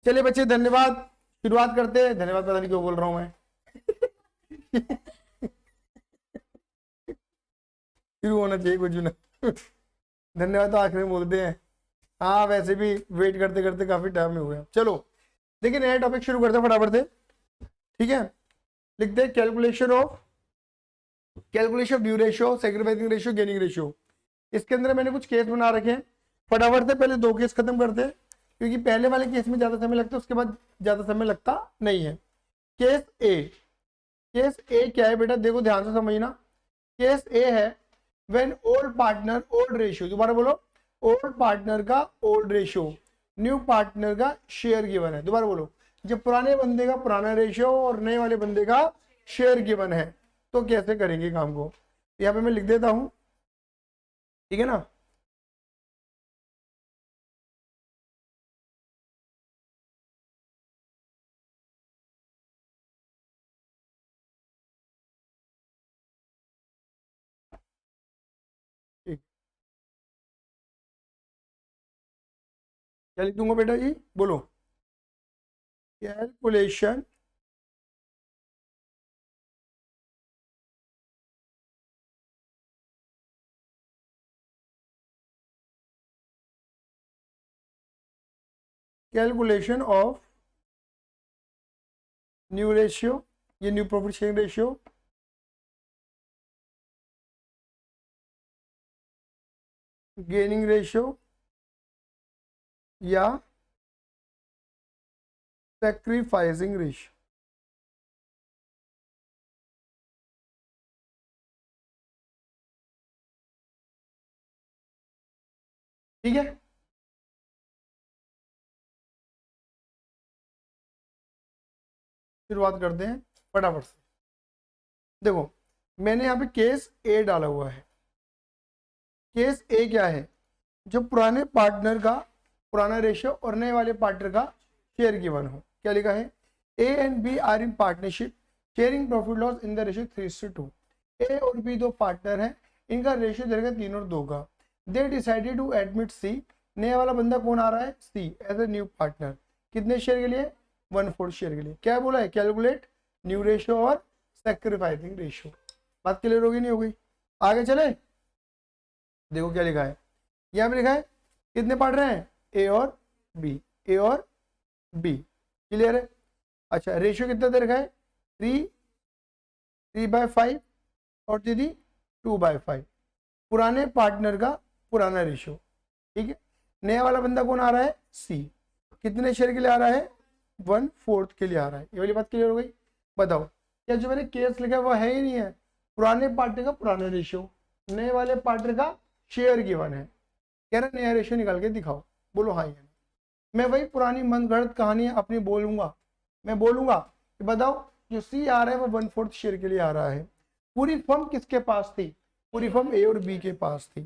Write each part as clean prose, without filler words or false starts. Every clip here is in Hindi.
चलिए बच्चे, धन्यवाद। शुरुआत करते हैं। धन्यवाद पता नहीं क्यों बोल रहा हूं मैं। शुरू होना चाहिए कुछ ना। धन्यवाद तो आखिर में बोलते हैं। हाँ, वैसे भी वेट करते करते काफी टाइम में हो गया। चलो देखिए, नया टॉपिक शुरू करते हैं फटाफट से। ठीक है, लिखते हैं calculation of due ratio, sacrificing ratio, gaining ratio. इसके अंदर मैंने कुछ केस बना रखे हैं। फटाफट से पहले दो केस खत्म करते हैं, क्योंकि पहले वाले केस में ज्यादा समय लगता है, उसके बाद ज्यादा समय लगता नहीं है। केस ए क्या है बेटा, देखो ध्यान से समझना। केस ए है when old partner old ratio, दोबारा बोलो, ओल्ड पार्टनर का ओल्ड रेशियो, न्यू पार्टनर का शेयर गिवन है। दोबारा बोलो, जब पुराने बंदे का पुराना रेशियो और नए वाले बंदे का शेयर गिवन है, तो कैसे करेंगे काम को। यहाँ पे मैं लिख देता हूं, ठीक है ना। ठीक, क्या लिख दूंगा बेटा जी, बोलो। Calculation calculation of new ratio, ये new profit sharing ratio, gaining ratio या सैक्रिफाइसिंग रेशियो। ठीक है, शुरुआत करते हैं फटाफट से। देखो, मैंने यहाँ पे केस ए डाला हुआ है। केस ए क्या है, जो पुराने पार्टनर का पुराना रेशियो और नए वाले पार्टनर का शेयर गिवन हो। क्या लिखा है, A and B are in partnership sharing profit loss in the ratio 3:2। A और बी दो पार्टनर हैं, इनका रेशियो रहेगा 3 और 2 का। दे डिसाइडेड टू एडमिट सी, नया वाला बंदा कौन आ रहा है, सी, एज ए न्यू पार्टनर। कितने शेयर के लिए, 1/4 शेयर के लिए। क्या बोला है, कैलकुलेट न्यू रेशियो और सैक्रिफाइसिंग रेशियो। बात क्लियर होगी नहीं होगी, आगे चले। देखो क्या लिखा है, यहाँ पे लिखा है कितने पार्टनर हैं, ए और बी, ए और बी। क्लियर है। अच्छा, रेशियो कितना दे रखा है, 3/5 और दीदी 2/5। पुराने पार्टनर का पुराना रेशियो। ठीक है, नया वाला बंदा कौन आ रहा है, सी। कितने शेयर के लिए आ रहा है, 1/4 के लिए आ रहा है। ये वाली बात क्लियर हो गई। बताओ, क्या जो मैंने केस लिखा है वो है ही नहीं है। पुराने पार्टनर का पुराना रेशियो, नए वाले पार्टनर का शेयर गिवन है। कह रहे नया रेशियो निकाल के दिखाओ। बोलो हाँ या मैं वही पुरानी मनगढ़ंत कहानी अपनी बोलूंगा। मैं बोलूंगा कि बताओ, जो सी आ रहा है वो 1/4 शेयर के लिए आ रहा है। पूरी फर्म किसके पास थी, पूरी फर्म ए और बी के पास थी।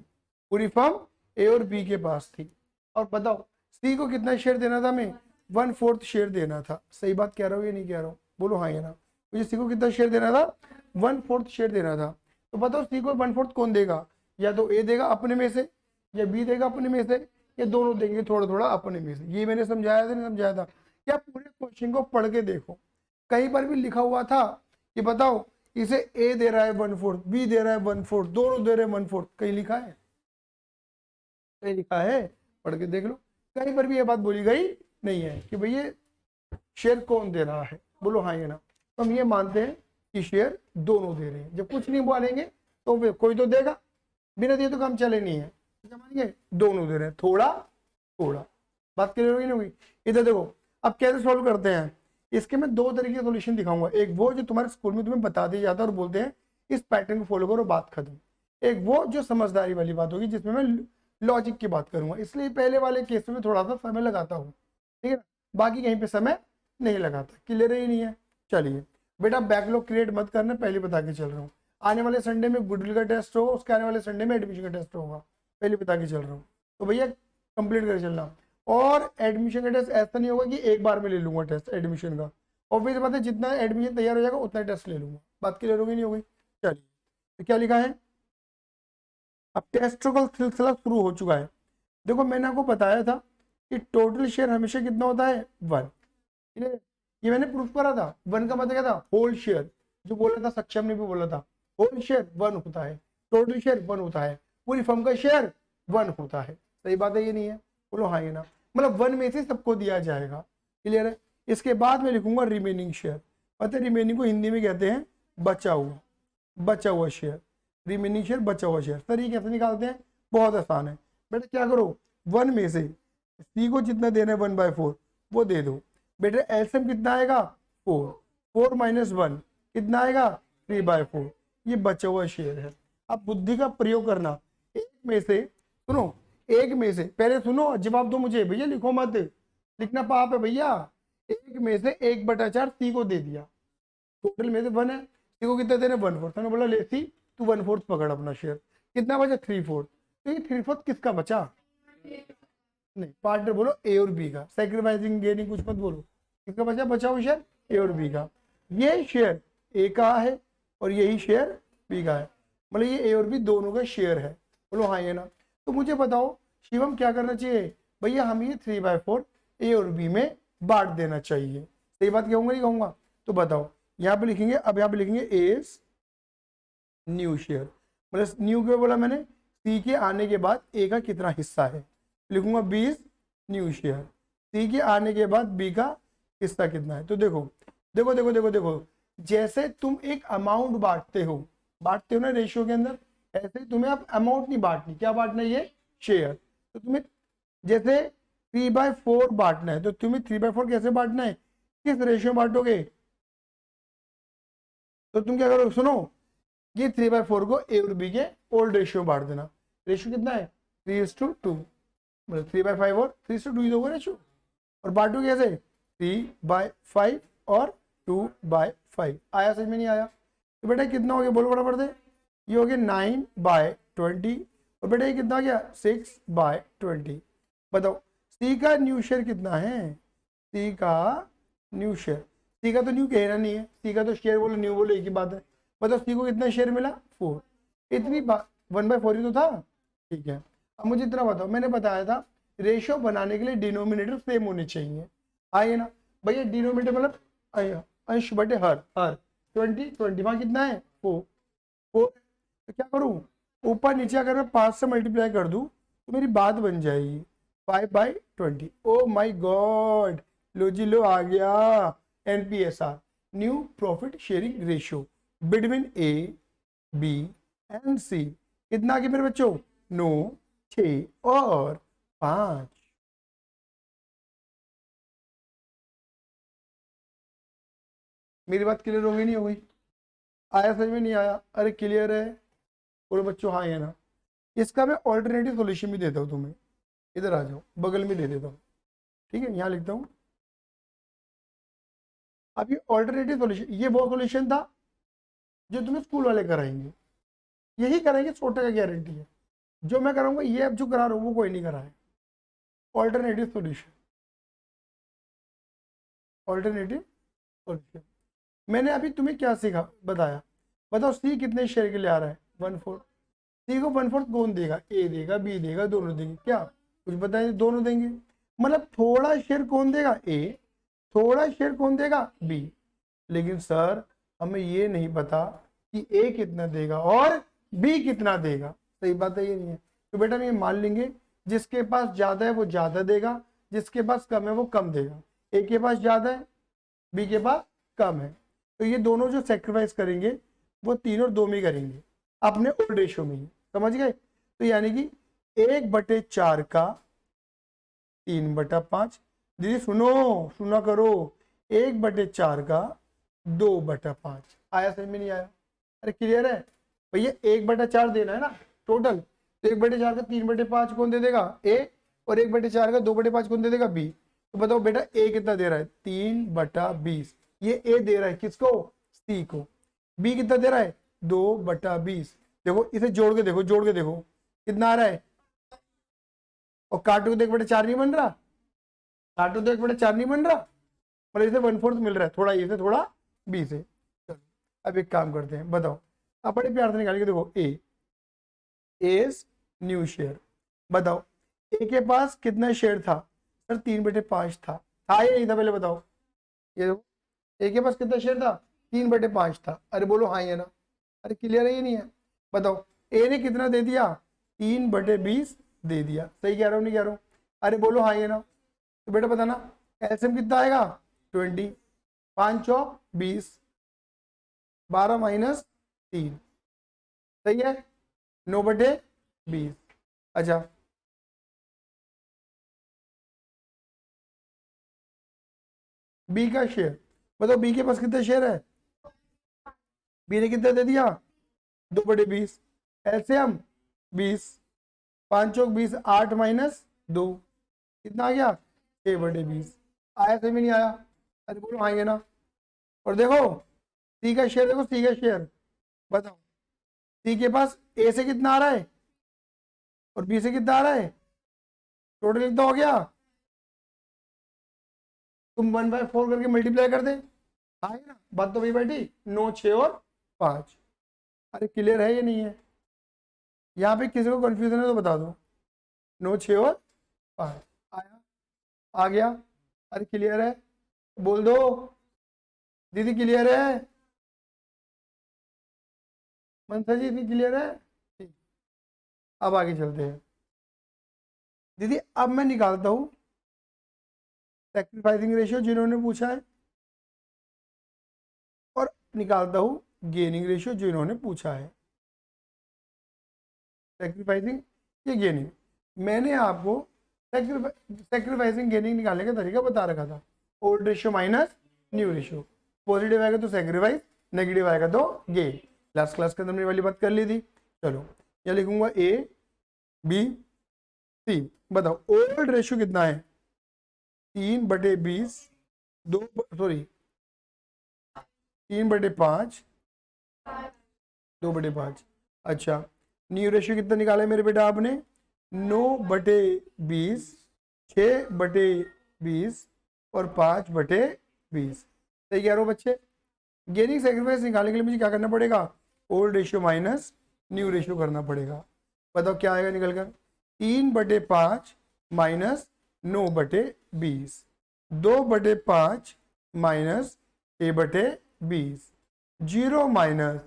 पूरी फर्म ए और बी के पास थी। और बताओ, सी को कितना शेयर देना था, मैं 1/4 शेयर देना था। सही बात कह रहा हूँ या नहीं कह रहा हूँ, बोलो हाँ या ना। मुझे सी को कितना शेयर देना था, 1/4 शेयर देना था। तो बताओ सी को 1/4 कौन देगा, या तो ए देगा अपने में से, या बी देगा अपने में से, ये दोनों देंगे थोड़ा थोड़ा अपने में से। ये मैंने समझाया था नहीं समझाया था, क्या पूरे क्वेश्चन को पढ़ के देखो। कहीं पर भी लिखा हुआ था कि बताओ इसे ए दे रहा है 1/4, बी दे रहा है 1/4, दोनों दे रहे हैं 1/4, कहीं लिखा है, कहीं लिखा है, पढ़ के देख लो। कहीं पर भी ये बात बोली गई नहीं है कि भैया शेयर कौन दे रहा है। बोलो हाँ या ना। तो हम ये मानते हैं कि शेयर दोनों दे रहे हैं। जब कुछ नहीं बोलेंगे तो फिर कोई तो देगा, बिना दिए तो काम चले नहीं है। मानिए दोनों दे रहे हैं, थोड़ा थोड़ा। बात क्लियर होगी नहीं होगी। इधर देखो, अब कैसे सॉल्व करते हैं। इसके मैं दो तरीके के सोल्यूशन दिखाऊंगा। एक वो जो तुम्हारे स्कूल में तुम्हें बता दिया जाता है और बोलते हैं इस पैटर्न को फॉलो करो, बात खत्म। एक वो जो समझदारी वाली बात होगी, जिसमें मैं लॉजिक की बात करूंगा। इसलिए पहले वाले केस में थोड़ा सा समय लगाता हूँ, ठीक है ना, बाकी कहीं पे समय नहीं लगाता। क्लियर ही नहीं है। चलिए बेटा, बैकलॉग क्रिएट मत करना, पहले बता के चल रहा हूँ। आने वाले संडे में गुडविल का टेस्ट होगा, उसके आने वाले संडे में एडमिशन का टेस्ट होगा, पहले बता के चल रहा हूँ। तो भैया कंप्लीट कर चलना। और एडमिशन का टेस्ट ऐसा नहीं होगा कि एक बार में ले लूंगा टेस्ट एडमिशन का। ऑब्वियस बात है, जितना एडमिशन तैयार हो जाएगा उतना टेस्ट ले लूंगा। बात क्लियर होगी नहीं होगी। चलिए, तो क्या लिखा है, अब टेस्टों का सिलसिला शुरू हो चुका है। देखो मैंने आपको बताया था कि टोटल शेयर हमेशा कितना होता है 1। ये मैंने प्रूफ करा था। 1 का मतलब क्या था, होल शेयर। जो बोला था सक्षम ने भी बोला था, होल शेयर 1 होता है, टोटल शेयर 1 होता है, पूरी फर्म का शेयर 1 होता है। सही बात है ये नहीं है? बोलो हाँ ये ना, मतलब 1 में से सबको दिया जाएगा। क्लियर है? इसके बाद मैं लिखूंगा रिमेनिंग शेयर। पता है रिमेनिंग को हिंदी में कहते हैं बचा हुआ शेयर। रिमेनिंग शेयर बचा हुआ शेयर। सर ये कैसे निकालते हैं? बहुत आसान है बेटा, क्या करो 1 में से सी को जितना देना है 1/4 वो दे दो। बेटा एलसीएम कितना आएगा 4 माइनस 1 कितना आएगा 3/4। ये बचा हुआ शेयर है। अब बुद्धि का प्रयोग करना, एक में से सुनो, एक में से पहले सुनो, जवाब दो मुझे भैया, लिखो मत, लिखना पाप है भैया। एक में से 1/4 सी को दे दिया, टोटल में से 1 है, सी को कितना देना 1/4। मैंने बोला ले सी तू 1/4 पकड़ अपना शेयर, कितना बचा 3/4। तो ये 3/4 किसका बचा? नहीं, पार्टनर बोलो ए और बी का, सैक्रिफाइसिंग गेनिंग कुछ मत बोलो। किसका बचा? बचा हुआ शेयर ए और बी का। ये शेयर ए का है और यही शेयर बी का है, मतलब ये ए और बी दोनों का शेयर है। बोलो हाँ ये ना। तो मुझे बताओ शिवम क्या करना चाहिए? भैया हम ये 3/4 ए और बी में बांट देना चाहिए। सही बात कहूंगा नहीं कहूंगा? तो बताओ यहाँ पे लिखेंगे, अब यहाँ पे लिखेंगे एस न्यू शेयर, मतलब न्यू क्यों बोला मैंने? सी के आने के बाद ए का कितना हिस्सा है, लिखूंगा 20 न्यू शेयर। सी के आने के बाद बी का हिस्सा कितना है। तो देखो देखो देखो देखो देखो, जैसे तुम एक अमाउंट बांटते हो ना रेशियो के अंदर, ऐसे ही तुम्हें अब अमाउंट नहीं बांटनी। क्या बांटना है? ये शेयर। तो तुम्हें जैसे 3/4 बांटना है, तो तुम्हें 3/4 कैसे बांटना है, किस रेशियो में बांटोगे? तो तुम क्या करो, सुनो, ये 3/4 को ए और बी के ओल्ड रेशियो बांट देना। रेशियो कितना है 3:2, मतलब 3/5 और 3:2 ही दोगे रेशियो। और बांटो कैसे? 3/5 और 2/5। आया समझ में? नहीं आया? तो बेटा कितना हो गया, बोलो बराबर दे। ये हो गया 9/20 और बेटा ये कितना हो गया 6/20। बताओ सी का न्यू शेयर कितना है? सी का न्यू शेयर, सी का तो न्यू कहना नहीं है, सी का तो शेयर बोलो न्यू बोलो एक ही बात है। बताओ सी को कितना शेयर मिला 4, इतनी बात 1/4 ही तो था। ठीक है, अब मुझे इतना बताओ, मैंने बताया था रेशियो बनाने के लिए डिनोमिनेटर सेम होने चाहिए। आइए ना भैया, डिनोमिनेटर मतलब अंश बटे हर 20 वहाँ कितना है 4। तो क्या करूँ, ऊपर नीचे अगर मैं 5 से मल्टीप्लाई कर दूं तो मेरी बात बन जाएगी 5/20। ओ माई गॉड, लो जी लो आ गया NPSR, new profit sharing ratio between A B and C. कितना आ गया मेरे बच्चों? 9, 6 और 5। मेरी बात क्लियर हो गई नहीं हो गई? आया समझ में? नहीं आया? अरे क्लियर है बोलो बच्चों हाँ है ना। इसका मैं ऑल्टरनेटिव सॉल्यूशन भी देता हूँ तुम्हें, इधर आ जाओ, बगल में दे देता हूँ। ठीक है, यहाँ लिखता हूँ। अब ये ऑल्टरनेटिव सॉल्यूशन, ये वो सॉल्यूशन था जो तुम्हें स्कूल वाले कराएंगे, यही कराएंगे, 100% गारंटी है। जो मैं कराऊंगा ये अब जो करा रहा हूँ वो कोई नहीं करा है। Alternative solution, alternative solution. मैंने अभी तुम्हें क्या सीखा बताया? बताओ सी कितने शेयर के लिए आ रहा है 1/4। सी को 1/4 कौन देगा? ए देगा, बी देगा, दोनों देंगे। क्या कुछ बताएं? दोनों देंगे। मतलब थोड़ा शेयर कौन देगा? ए। थोड़ा शेयर कौन देगा? बी। लेकिन सर हमें ये नहीं पता कि ए कितना देगा और बी कितना देगा। सही बात है ये नहीं है? तो बेटा हम ये मान लेंगे जिसके पास ज्यादा है वो ज्यादा देगा, जिसके पास कम है वो कम देगा। ए के पास ज्यादा है, बी के पास कम है, तो ये दोनों जो सेक्रीफाइस करेंगे वो 3 और 2 में करेंगे, अपने ओल्ड रेशियो में ही। समझ गए? तो यानी कि 1/4 का 3/5। दीदी सुनो, सुना करो, 1/4 का 2/5। आया समझ में? नहीं आया? अरे क्लियर है भैया? 1/4 देना है ना टोटल, तो 1/4 का 3/5 कौन दे देगा? ए। और 1/4 का 2/5 कौन दे देगा? बी। तो बताओ बेटा ए कितना दे रहा है? 3/20। ये ए दे रहा है किसको? सी को। बी कितना दे रहा है? 2/20। देखो इसे जोड़ के देखो, जोड़ के देखो कितना आ रहा है। और काटो तो 1/4 नहीं बन रहा, काटो तो 1/4 नहीं बन रहा, मतलब इसे 1/4 मिल रहा है, थोड़ा ए से थोड़ा बी से। चलो अब एक काम करते हैं, बताओ अब बड़े प्यार से निकाल के देखो। ए इज न्यू शेयर। बताओ ए के पास कितना शेयर था? सर 3/5 था या नहीं था, पहले बताओ। ये देखो ए के पास कितना शेयर था, 3/5 था। अरे बोलो हाँ या ना। अरे क्लियर है ये नहीं है, बताओ। ए ने कितना दे दिया, 3/20 दे दिया। सही कह रहा हूँ नहीं कह रहा हूँ? अरे बोलो हाँ या ना। तो बेटा बताना एलसीएम कितना आएगा, 20, 5 चौक 20, 12 माइनस 3, सही है, 9/20। अच्छा बी का शेयर बताओ, बी के पास कितना शेयर है, बी ने कितना दे दिया, 2/20। एलसीएम 20, 5 चौक 20, 8 माइनस 2 कितना आ गया, 6/20। आया सही में नहीं आया? अरे बोलो आएंगे ना। और देखो सी का शेयर, देखो सी का शेयर बताओ, सी के पास ए से कितना आ रहा है और बी से कितना आ रहा है, टोटल कितना हो गया, तुम 1/4 करके मल्टीप्लाई कर दे, आए ना। बात तो वही बैठी, 9, 6 और 5। अरे क्लियर है ये नहीं है? यहाँ पे किसी को कंफ्यूजन है तो बता दो। 9, 6 और 5 आया, आ गया। अरे क्लियर है, बोल दो दीदी क्लियर है, मनसा जी भी क्लियर है? ठीक, अब आगे चलते हैं दीदी। अब मैं निकालता हूं सैक्रिफाइसिंग रेशियो जिन्होंने पूछा है, और निकालता हूं गेनिंग रेशियो जिन्होंने पूछा है। सैक्रिफाइसिंग या गेनिंग, मैंने आपको सैक्रिफाइसिंग गेनिंग निकालने का तरीका बता रखा था। Old ratio minus new ratio, positive आएगा तो सैक्रिफाइस, नेगेटिव आएगा तो गेन। लास्ट क्लास के अंदर मैंने वाली बात कर ली थी। चलो यहाँ लिखूंगा ए बी सी। बताओ ओल्ड रेशियो कितना है, 3/20, 3/5, 2/5। अच्छा न्यू रेशियो कितना निकाला है मेरे बेटा आपने, 9/20, 6/20 और 5/20। सही कह रहे हो बच्चे? गेनिंग सैक्रिफाइस निकालने के लिए मुझे क्या करना पड़ेगा, old ratio minus new ratio करना पड़ेगा। बताओ क्या आएगा निकल कर, 3/5 माइनस 9/20, 2/5 माइनस 6/20, 0 माइनस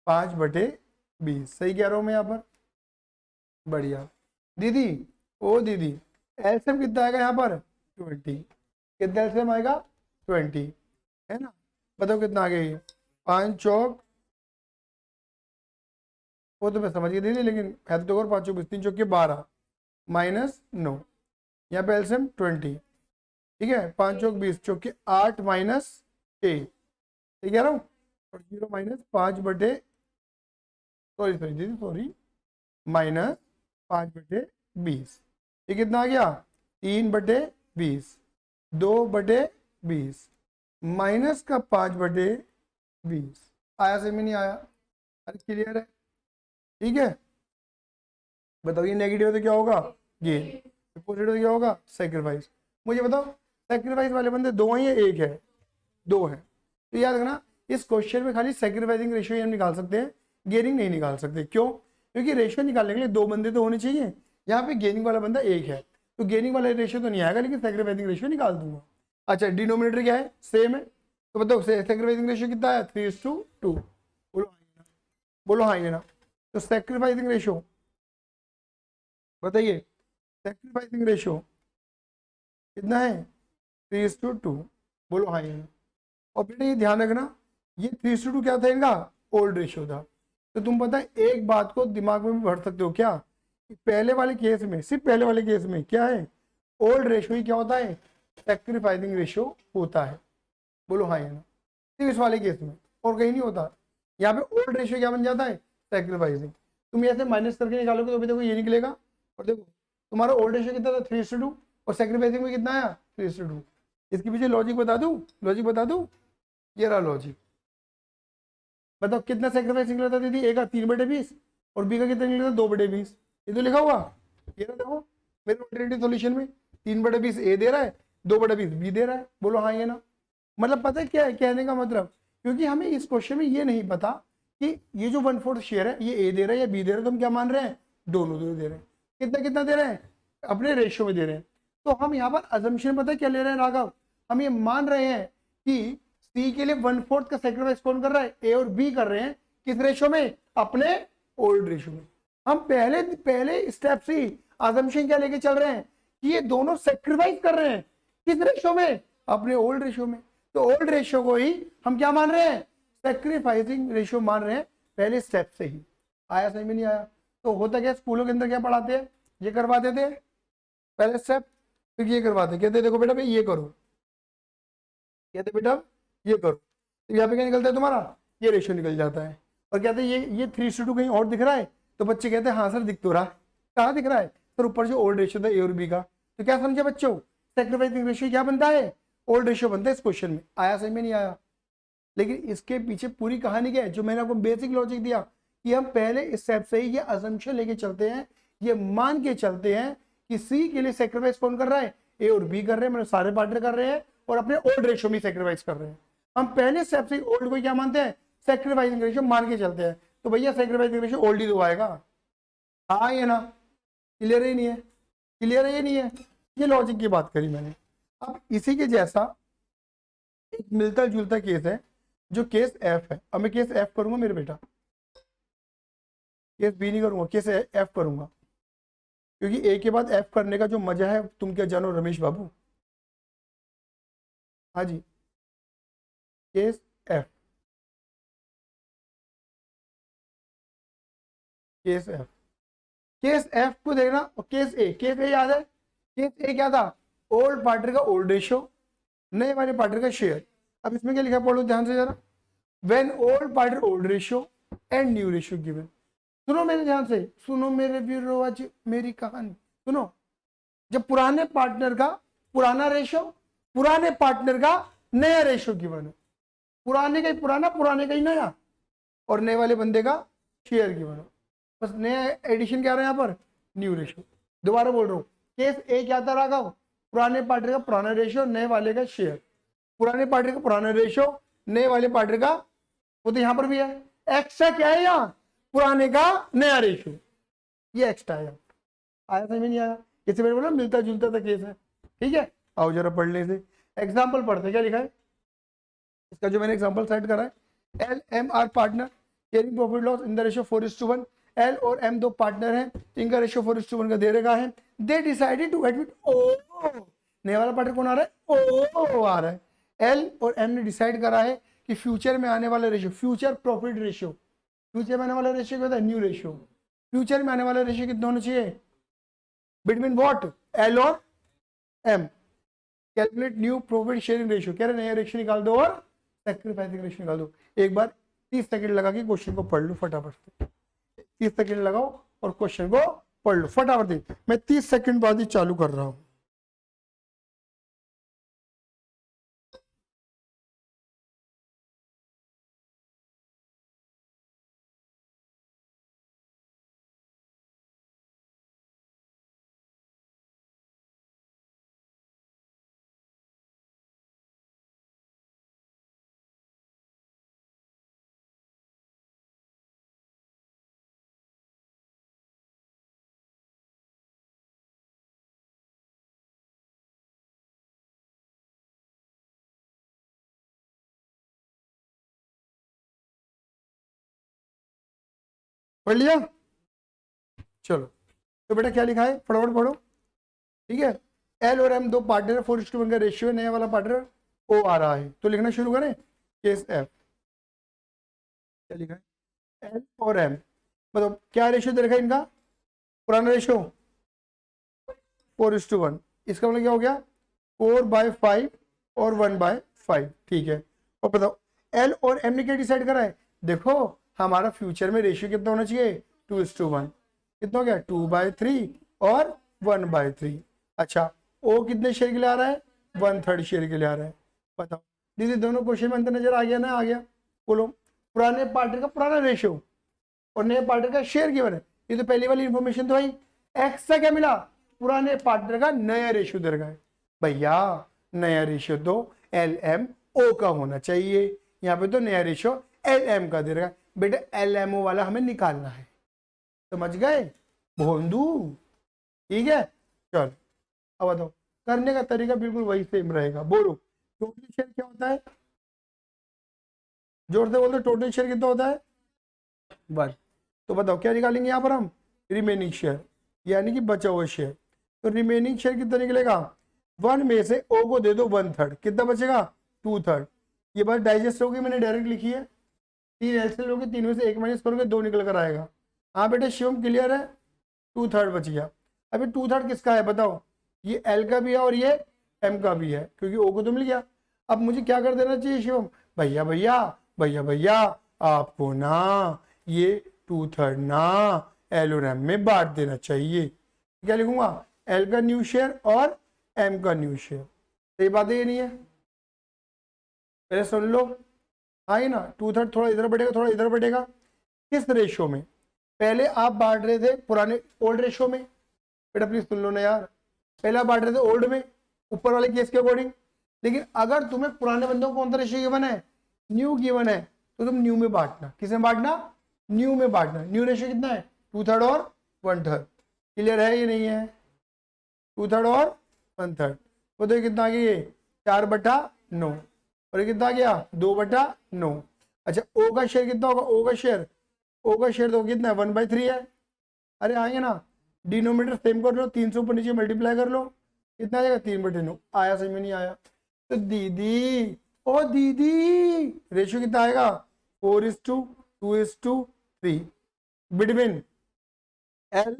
5/20। सही कह रहा हूँ मैं यहाँ पर? बढ़िया दीदी। ओ दीदी एलसीएम कितना आएगा यहाँ पर, 20। कितना एलसीएम आएगा, 20 है ना। बताओ कितना आ गया ये, 5 चौक, वो तो मैं समझ गई दीदी, लेकिन है तो और 5 चौक 3 चौक के 12 माइनस 9, यहाँ पे एलसीएम 20, ठीक है। 5 चौक 20, चौक के 8 माइनस 1, ठीक कह रहा हूँ। और 0 माइनस 5 सॉरी माइनस 5/20। ये कितना आ गया, 3/20, 2/20 माइनस का 5/20। आया सही में नहीं आया? अरे क्लियर है? ठीक है। बताओ ये नेगेटिव तो क्या होगा, गेन, पॉजिटिव तो क्या होगा, सैक्रिफाइस। मुझे बताओ सैक्रिफाइस वाले बंदे 2 हैं या 1 है, 2 है। तो याद रखना इस क्वेश्चन में खाली सैक्रिफाइसिंग रेशियो हम निकाल सकते हैं, गेनिंग नहीं निकाल सकते। क्यों? क्योंकि रेशियो निकालने के लिए 2 बंदे तो होने चाहिए, यहाँ पे गेनिंग वाला बंदा 1 है, तो गेनिंग वाला रेशियो तो नहीं आएगा, लेकिन सैक्रिफाइसिंग रेशियो निकाल दूंगा। अच्छा डिनोमिनेटर क्या है, सेम है, तो बताओ सैक्रिफाइसिंग रेशियो कितना है, 3:2। बोलो हाँ ये ना, बोलो हाँ ये ना। तो सैक्रिफाइसिंग रेशियो बताइए, सैक्रिफाइसिंग रेशियो कितना है, 3:2। बोलो हाँ ये ना। और बेटा ये ध्यान रखना ये 3:2 क्या था इनका, ओल्ड रेशियो था। तो तुम पता है एक बात को दिमाग में भी भर सकते हो क्या, पहले वाले केस में, सिर्फ पहले वाले केस में क्या है, ओल्ड रेशियो ही क्या होता है, सैक्रिफाइसिंग रेशियो होता है। बोलो हाँ या ना। सिर्फ इस वाले केस में, और कहीं नहीं होता। यहाँ पे ओल्ड रेशियो क्या बन जाता है, सैक्रिफाइसिंग। तुम ऐसे माइनस करके निकालोगे तो अभी देखो ये निकलेगा, और देखो तुम्हारा ओल्ड रेशियो कितना था, 3:2, और सैक्रिफाइसिंग में कितना आया, 3:2। इसके पीछे लॉजिक बता दूं, लॉजिक बता दूं, ये रहा लॉजिक। बताओ कितना सैक्रिफाइस निकला था दीदी, ए का 3/20 और बी का कितना निकला था, 2/20। ये तो लिखा हुआ, ये ना देखो मेरे अल्टरनेटिव सॉल्यूशन में 3/20 ए दे रहा है, 2/20 बी दे रहा है। बोलो हाँ ये ना। मतलब पता है क्या है कहने का मतलब, क्योंकि हमें इस क्वेश्चन में ये नहीं पता कि ये जो 1/4 शेयर है ये ए दे रहा है या बी दे रहा है, तो हम क्या मान रहे हैं, दोनों दे रहे हैं। कितना कितना दे रहे हैं, अपने रेशियो में दे रहे हैं। तो हम यहाँ पर अजम्पशन पता है क्या ले रहे हैं राघव, हम ये मान रहे हैं कि सी के लिए 1/4 का सेक्रीफाइस कौन कर रहा है, ए और बी कर रहे हैं, किस रेशो में, अपने ओल्ड रेशो में। हम पहले स्टेप से अजम्पशन क्या लेके चल रहे हैं कि ये दोनों सेक्रीफाइस कर रहे हैं, किस रेशो में, अपने ओल्ड रेशो में। तो ओल्ड रेशो को ही हम क्या मान रहे हैं, सेक्रीफाइसिंग रेशो मान रहे हैं पहले स्टेप से ही। आया समझ में नहीं आया? तो होता क्या, स्कूलों के अंदर क्या पढ़ाते हैं, ये करवाते थे पहले स्टेप, फिर ये करवाते, कहते देखो बेटा भाई ये करो, कहते बेटा ये करो, तो यहाँ पे क्या निकलता है तुम्हारा, ये रेशियो निकल जाता है। और कहते हैं ये 3:2 कहीं और दिख रहा है, तो बच्चे कहते हैं हाँ सर दिख तो रहा है, कहाँ दिख रहा है सर, ऊपर जो ओल्ड रेशियो था ए और बी का। तो क्या समझे बच्चों, सेक्रीफाइसिंग रेशियो क्या बनता है, ओल्ड रेशियो बनता है इस क्वेश्चन में। आया समझ में नहीं आया? लेकिन इसके पीछे पूरी कहानी क्या है, जो मैंने आपको बेसिक लॉजिक दिया कि हम पहले इस स्टेप से ही ये अजम्पशन लेके चलते हैं, ये मान के चलते हैं कि सी के लिए सेक्रीफाइस कौन कर रहा है, ए और बी कर रहे हैं, मतलब सारे पार्टनर कर रहे हैं और अपने ओल्ड रेशियो में सेक्रीफाइस कर रहे हैं। हम पहले स्टेप से ओल्ड को क्या मानते हैं, सेक्रीफाइसिंग रेशियो मान के चलते हैं। तो भैया सेक्रीफाइसिंग रेशियो ओल्ड ही तो आएगा, हाँ या ना? क्लियर ही नहीं है, क्लियर है नहीं है? ये लॉजिक की बात करी मैंने। अब इसी के जैसा एक मिलता जुलता केस है, जो केस एफ है। अब मैं केस एफ करूंगा मेरे बेटा, केस बी नहीं करूंगा, केस एफ करूंगा, क्योंकि ए के बाद एफ करने का जो मजा है तुम क्या जानो रमेश बाबू। हाँ जी, case F, case F, case F को देखना। और केस ए याद है, केस ए क्या था, ओल्ड पार्टनर का ओल्ड रेशियो, नए वाले पार्टनर का शेयर। अब इसमें क्या लिखा पढ़ो ध्यान से जरा, when old partner old ratio and new ratio given. सुनो मेरे ध्यान से, सुनो मेरे वीरो आज मेरी कहानी सुनो। जब पुराने पार्टनर का पुराना रेशियो, पुराने पार्टनर का नया रेशियो गिवन है, पुराने का ही पुराना, पुराने का ही नया, और नए वाले बंदे का शेयर गिवन हो, बस नया एडिशन क्या रहा है यहाँ पर, न्यू रेशियो। दोबारा बोल रहा हूँ, केस ए क्या था राघव, पुराने पार्टनर का पुराना रेशियो, नए वाले का शेयर, पुराने पार्टनर का पुराना रेशियो, नए वाले पार्टनर का, वो तो यहाँ पर भी है। एक्स्ट्रा क्या है यहाँ, पुराने का नया रेशियो, ये एक्स्ट्रा है। आया समझ में नहीं आया? इससे मैंने बोला मिलता जुलता था केस है, ठीक है। आओ जरा पढ़ने से एग्जाम्पल पढ़ते, क्या लिखा है इसका, जो मैंने एग्जाम्पल सेट करा है, L M are partner sharing profit loss in the ratio 4:1। L और एम दो पार्टनर हैं, इनका रेशियो 4:1 का दे रखा है। They decided to admit O, नया वाला पार्टनर कौन आ रहा है, ओ आ रहा है। एल और एम ने डिसाइड करा है कि फ्यूचर में आने वाला ratio, future profit ratio, future में आने वाला रेशियो क्या होता है, न्यू रेशियो। फ्यूचर में आने वाला रेशियो कितना होना चाहिए, बिटवीन व्हाट, एल और M. Calculate new profit sharing ratio, कह रहे नया रेशियो निकाल दो और सैक्रिफाइसिंग रेशियो निकाल दो। एक बार 30 सेकंड लगा के क्वेश्चन को पढ़ लो फटाफट से, 30 सेकंड लगाओ और क्वेश्चन को पढ़ लो फटाफट से। मैं 30 सेकंड बाद ही चालू कर रहा हूं। पढ़ लिया, चलो तो बेटा क्या लिखा है फटाफट पढ़ो, ठीक है। एल और एम दो पार्टनर, 4:1 का रेशियो है, नया वाला पार्टनर ओ आ रहा है, तो लिखना शुरू करें। केस एफ, क्या लिखा है, एल और एम, मतलब क्या रेशियो दे रखा है इनका, पुराना रेशियो 4:1, इसका मतलब क्या हो गया 4/5 और 1/5, ठीक है। और बताओ एल और एम ने क्या डिसाइड करा है, देखो हमारा फ्यूचर में रेशियो कितना होना चाहिए 2:1, कितना हो गया 2/3 और 1/3। अच्छा ओ कितने शेयर के लिए आ रहा है, 1/3 शेयर के लिए आ रहा है। बताओ दीदी दोनों क्वेश्चन में अंतर नजर आ गया ना, आ गया। बोलो पुराने पार्टनर का पुराना रेशियो और नए पार्टनर का शेयर गिवन है, ये तो पहली वाली इंफॉर्मेशन तो भाई। एक्स्ट्रा क्या मिला, पुराने पार्टनर का नया रेशियो दे रखा है। भैया नया रेशियो तो एल एम ओ का होना चाहिए, यहाँ पे तो नया रेशियो एल एम का दे रखा है। बेटा एल एम ओ वाला हमें निकालना है, समझ गए भोंदू, ठीक है। चल अब बताओ करने का तरीका बिल्कुल वही सेम रहेगा। बोलो टोटल शेयर क्या होता है, जोर से बोलते, टोटल शेयर कितना होता है 1। तो बताओ क्या निकालेंगे यहाँ पर हम, रिमेनिंग शेयर, यानी कि बचा हुआ शेयर। तो रिमेनिंग शेयर कितना निकलेगा, 1 में से ओ को दे दो 1/3, कितना बचेगा 2/3। ये बात डाइजेस्ट होगी, मैंने डायरेक्ट लिखी है। 3 एलसीएम लोगे, 3 में से 1 माइनस करोगे 2 निकल कर आएगा। हाँ बेटे शिवम क्लियर है, 2/3 बच गया। अभी 2/3 किसका है बताओ, ये एल का भी है और ये एम का भी है, क्योंकि ओ को तो मिल गया। अब मुझे क्या कर देना चाहिए शिवम, भैया भैया भैया भैया आपको ना ये 2/3 ना एल और एम में बांट देना चाहिए। क्या लिखूंगा, एल का न्यू शेयर और एम का न्यू शेयर। सही बात है ये नहीं है, पहले सुन लो। हाँ ही ना, 2/3 थोड़ा इधर बढ़ेगा थोड़ा इधर बढ़ेगा, किस रेशो में, पहले आप बांट रहे थे पुराने ओल्ड रेशो में, बेटा प्लीज सुन लो ना यार, पहले आप बांट रहे थे ओल्ड में ऊपर वाले केस के अकॉर्डिंग, लेकिन अगर तुम्हें पुराने बंदों को कौन सा रेशियो गिवन है, न्यू गिवन है, तो तुम न्यू में बांटना। किसमें बांटना, न्यू में बांटना। न्यू रेशियो कितना है 2/3 और 1/3। क्लियर है ये नहीं है, 2/3 और 1/3। वो तो कितना आ गया ये 4/9, और ये कितना आ गया 2/9। अच्छा ओ का शेयर कितना होगा, ओ का शेयर, ओ का शेयर तो कितना है 1/3 है। अरे आएंगे ना, डिनोमीटर सेम कर लो, 300 ऊपर नीचे मल्टीप्लाई कर लो, कितना आ जाएगा 3/9। आया समझ में नहीं आया, तो दीदी ओ दीदी रेशियो कितना आएगा 4:2:3 बिटवीन एल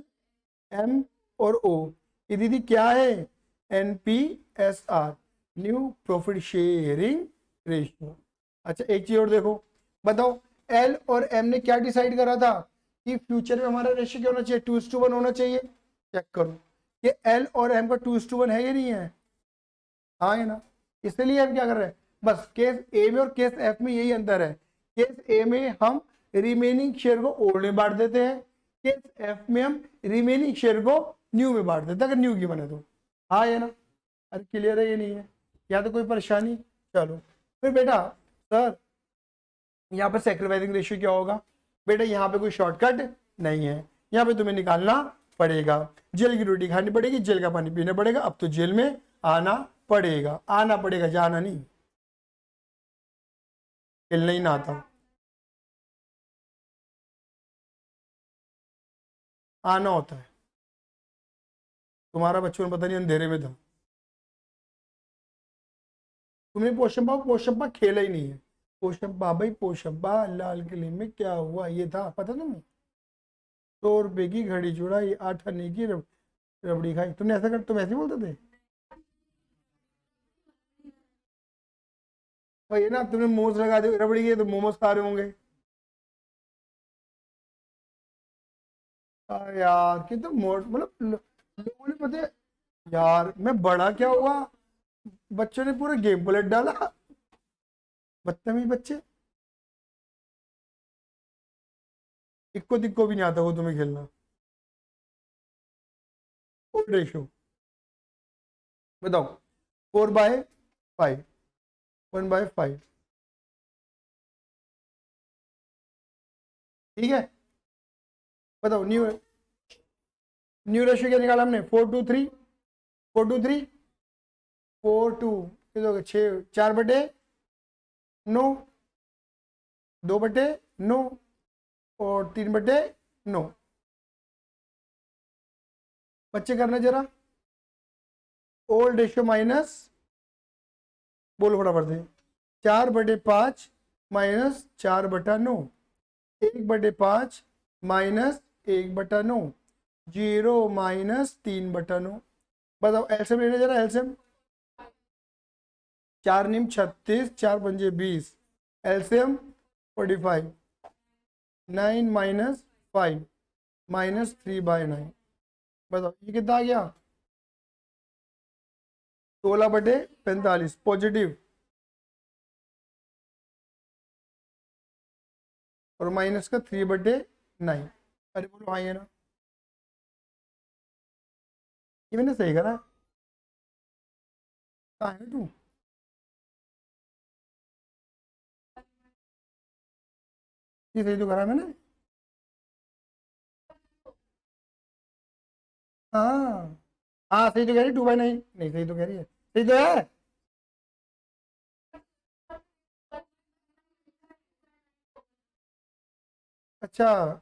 एम और ओ। ये दीदी क्या है, NPSR, new profit sharing ratio. अच्छा एक चीज और देखो, बताओ एल और एम ने क्या डिसाइड करा था कि फ्यूचर में हमारा रेशियो क्या होना चाहिए, 2:1 होना चाहिए। चेक करो ये एल और एम का 2:1 है या नहीं है, हाँ है ना। इसलिए हम क्या कर रहे हैं, बस केस ए में और केस एफ में यही अंतर है। केस ए में हम रिमेनिंग शेयर को ओल्ड में बांट देते हैं, केस एफ में हम रिमेनिंग शेयर को न्यू में बांट देते हैं, अगर न्यू की बने तो। हाँ है ना, अरे क्लियर है ये नहीं है, या तो कोई परेशानी। चलो फिर बेटा सर यहाँ पे सैक्रिफाइसिंग रेशियो क्या होगा, बेटा यहाँ पे कोई शॉर्टकट नहीं है, यहाँ पे तुम्हें निकालना पड़ेगा। जेल की रोटी खानी पड़ेगी, जेल का पानी पीना पड़ेगा, अब तो जेल में आना पड़ेगा, आना पड़ेगा, जाना नहीं, खेलना ही ना आता, आना होता है। तुम्हारा बचपन पता नहीं अंधेरे में था, तुमने पोशंपा खेला ही नहीं है। पोशंपा भाई पोशंपा लाल किले में क्या हुआ ये था पता तुम्हें, 100 रुपए की घड़ी चुराई 8 आने की रबड़ी खाई, तुमने ऐसा कर, तुम ऐसे ही बोलते थे भाई ना, तुमने मोमोज लगा दिए रबड़ी के तो मोमोज खा रहे होंगे। यार कितना मोट मतलब लोगों ने पता है यार, मैं बड़ा क्या हुआ, बच्चों ने पूरा गेम पलट डाला, बदतमीज बच्चे, इक्को दिक्को भी नहीं आता वो तुम्हें खेलना। रेशो बताओ, 4/5, 1/5, ठीक है। बताओ न्यू न्यू रेशियो क्या निकाला हमने, 4:3, 4:3, 4:2, ये तो 6, 4/9, 2/9 और 3/9। बच्चे करना जरा, ओल्ड रेशियो माइनस, बोलो फटाफट से, 4/5 माइनस 4/9, 1/5 माइनस 1/9, 0 माइनस 3/9। बताओ एलसीएम लेने जरा, एलसीएम 4×9 = 36, 4×5 = 20, एलसीएम 45, 9 माइनस 5 माइनस 3/9। बताओ ये कितना आ गया 16/45 पॉजिटिव, और माइनस का 3/9। अरे बोलो हाँ ये ना, ये मैंने सही करा, कहाँ है तू, ये सही तो करा मैंने, हाँ हाँ सही तो कह रही, 2/9 नहीं, सही तो कह रही है, सही तो है। अच्छा,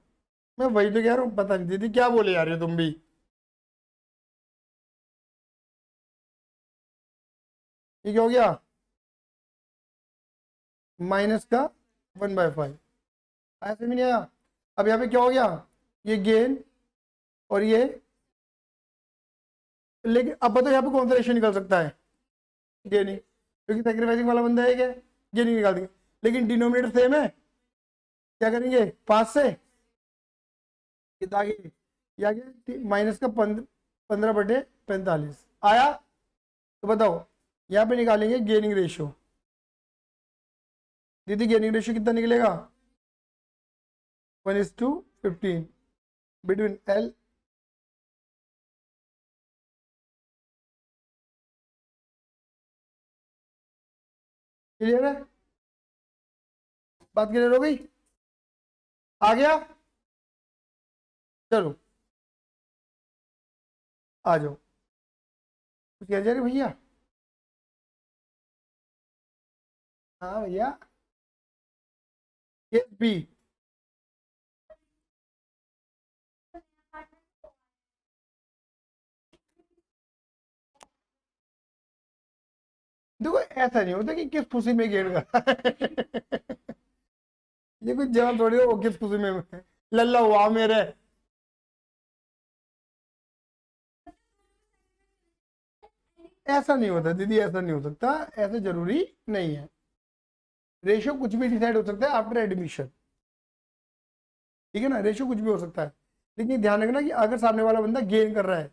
मैं वही तो कह रहा हूँ, पता नहीं दीदी क्या बोले जा रही हो तुम भी। ये क्या हो गया, माइनस का 1/5, ऐसे भी नहीं आया। अब यहाँ पे क्या हो गया, ये गेन और ये, लेकिन अब बताओ यहाँ पे कौन सा रेशियो निकल सकता है, गेनिंग, क्योंकि सेक्रीफाइसिंग वाला बंदा है क्या, गेनिंग निकाल देंगे। लेकिन डिनोमिनेटर सेम है, क्या करेंगे 5 से कितना आगे, ये आ गया माइनस का 15/45 आया। तो बताओ यहाँ पे निकालेंगे गेनिंग रेशियो, दीदी गेनिंग रेशियो कितना निकलेगा, 1:15 बिटवीन एल, क्लियर है, बात क्लियर हो गई, आ गया। चलो आ जाओ, कुछ कह जा रहे भैया, हाँ भैया, केस बी, देखो ऐसा नहीं होता कि किस खुशी में गेन कर ये कुछ जवाब थोड़ी हो किस खुशी में लल्ला हुआ मेरे, ऐसा नहीं होता दीदी, ऐसा नहीं हो सकता, ऐसा जरूरी नहीं है। रेशियो कुछ भी डिसाइड हो सकता है आफ्टर एडमिशन, ठीक है ना, रेशियो कुछ भी हो सकता है। लेकिन ध्यान रखना कि अगर सामने वाला बंदा गेन कर रहा है,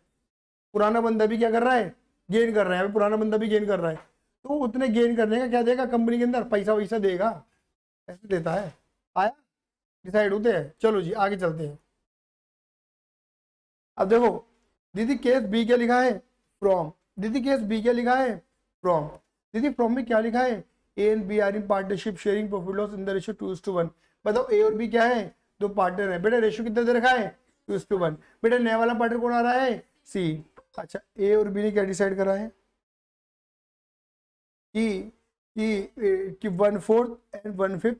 पुराना बंदा भी क्या कर रहा है, गेन कर रहा है, अभी पुराना बंदा भी गेन कर रहा है, तो उतने गेन करने का क्या देगा कंपनी के अंदर, पैसा वैसा देगा, ऐसे देता है। आया, डिसाइड होते हैं। चलो जी आगे चलते हैं। अब देखो दीदी केस बी क्या लिखा है, फ्रॉम, दीदी केस बी क्या लिखा है, फ्रॉम, दीदी फ्रॉम में क्या लिखा है, A and B are in partnership sharing profit loss in the ratio 2:1। बताओ ए और बी क्या है, दो पार्टनर है बेटा, रेशियो कितना दे रखा है 2:1। बेटा नया वाला पार्टनर कौन आ रहा है, सी। अच्छा ए और बी ने क्या डिसाइड करा है कि 1/4 एंड 1/5,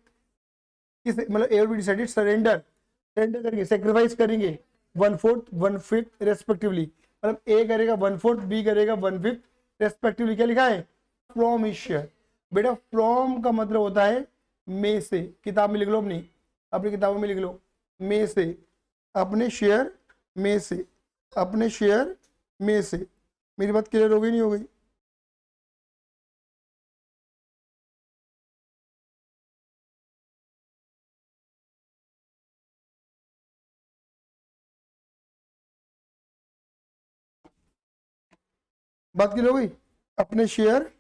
किस मतलब ए और बी डिसाइडेड सरेंडर, सरेंडर करेंगे, सेक्रीफाइस करेंगे 1/4 1/5 रेस्पेक्टिवली, मतलब ए करेगा 1/4 बी करेगा 1/5 रेस्पेक्टिवली। क्या लिखा है, फ्रॉम इज शेयर, बेटा फ्रॉम का मतलब होता है में से, किताब में लिख लो अपनी, अपनी किताबों में लिख लो, में से, अपने शेयर में से, अपने शेयर में से। मेरी बात क्लियर हो गई नहीं हो गई, बात क्लियर हो गई, अपने शेयर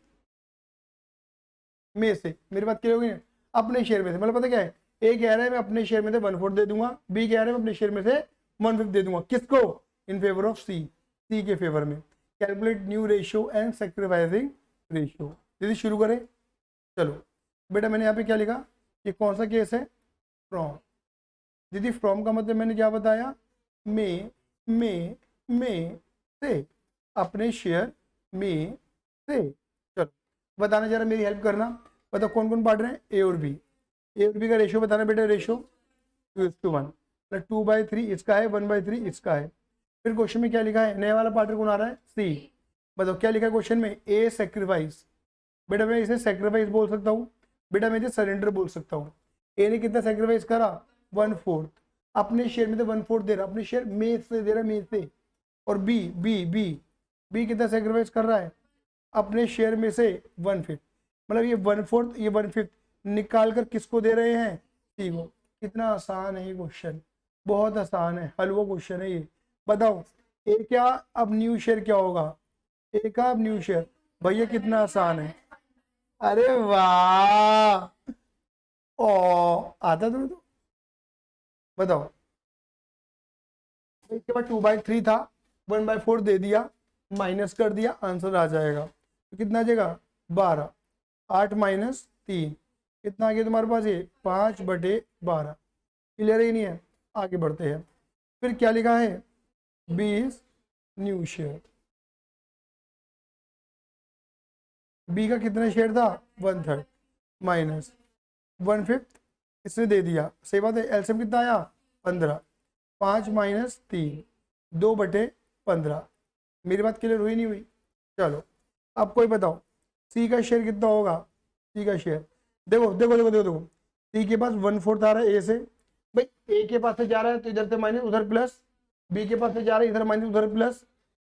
में से, मेरी बात क्लियर हो गई ना, अपने शेयर में से मतलब पता क्या है, ए कह रहा है मैं अपने शेयर में से 1/4 दे दूंगा, बी कह रहा है मैं अपने शेयर में से 1/5 दे दूंगा, किसको, इन फेवर ऑफ सी, सी के फेवर में। Calculate new ratio and sacrificing ratio, दीदी शुरू करें। चलो बेटा मैंने यहाँ पे क्या लिखा, ये कौन सा केस है, फ्रॉम, दीदी फ्रॉम का मतलब मैंने क्या बताया, में से, अपने शेयर में से। चलो बताना जरा, मेरी हेल्प करना, बताओ कौन कौन पार्टनर है, ए और बी, ए और बी का रेशियो बताना बेटा, रेशियो 2:1, मतलब 2/3 इसका है, 1/3 इसका है। फिर क्वेश्चन में क्या लिखा है, नया वाला पार्टनर कौन आ रहा है, सी। बताओ क्या लिखा है क्वेश्चन में, ए सेक्रीफाइस, बेटा मैं इसे सेक्रीफाइस बोल सकता हूँ, बेटा मैं इसे सरेंडर बोल सकता हूँ। ए ने कितना सेक्रीफाइस करा, 1/4, अपने शेयर में तो 1/4 दे रहा, अपने शेयर में से दे रहा, में से। और बी बी बी बी कितना सेक्रीफाइस कर रहा है, अपने शेयर में से 1/5, मतलब ये 1/4 ये 1/5 निकाल कर किसको दे रहे हैं, सी को। कितना आसान है ये क्वेश्चन, बहुत आसान है, हलवा क्वेश्चन है ये। बताओ ए क्या, अब न्यू शेयर क्या होगा, ए का अब न्यू शेयर, भैया कितना आसान है, अरे वाह, ओ आता तुम्हें तो, बताओ, इसके बाद 2/3 था, 1/4 दे दिया, माइनस कर दिया, आंसर आ जाएगा, तो कितना आ जाएगा 12, 8 माइनस 3, कितना आ गया तुम्हारे पास, ये 5/12। क्लियर ही नहीं है, आगे बढ़ते हैं। फिर क्या लिखा है, 20 न्यू शेयर, बी का कितना शेयर था 1/3 माइनस 1/5 इसने दे दिया, सही बात है। एलसीएम कितना आया 15, 5 माइनस 3 2/15। मेरी बात क्लियर हुई नहीं हुई? चलो अब कोई बताओ सी का शेयर कितना होगा। सी का शेयर देखो देखो देखो देखो देखो, सी के पास 1/4 आ रहा है ए से, भाई ए के पास से जा रहा है तो इधर से माइनस उधर प्लस, बी के पास से जा रहा है इधर माइनस उधर प्लस,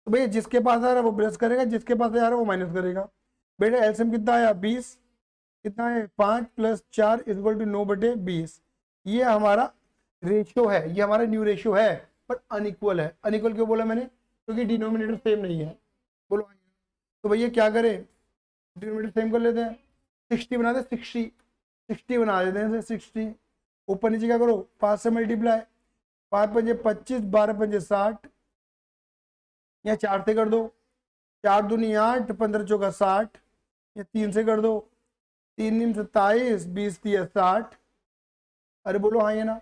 तो भैया जिसके पास आ रहा है वो प्लस करेगा, जिसके पास आ रहा है वो माइनस करेगा। बेटा एलसीएम कितना आया 20, कितना है 5 + 4 = 9/20। ये हमारा रेशियो है, ये हमारा न्यू रेशियो है, पर अनइक्वल है। अनइक्वल क्यों बोला मैंने? क्योंकि डिनोमिनेटर सेम नहीं है। बोलो तो भैया क्या करें, डिनोमिनेटर सेम कर लेते हैं, 60 बना दे, 60 बना देते हैं, 60 ऊपर नीचे क्या करो 5 से मल्टीप्लाई, 5 पंजे 25, 12 पंजे 60, या 4 से कर दो, 4 दूनी 8, 15 चौका 60, या 3 से कर दो, 3 × 27, 20 × 60। अरे बोलो हाँ ये ना,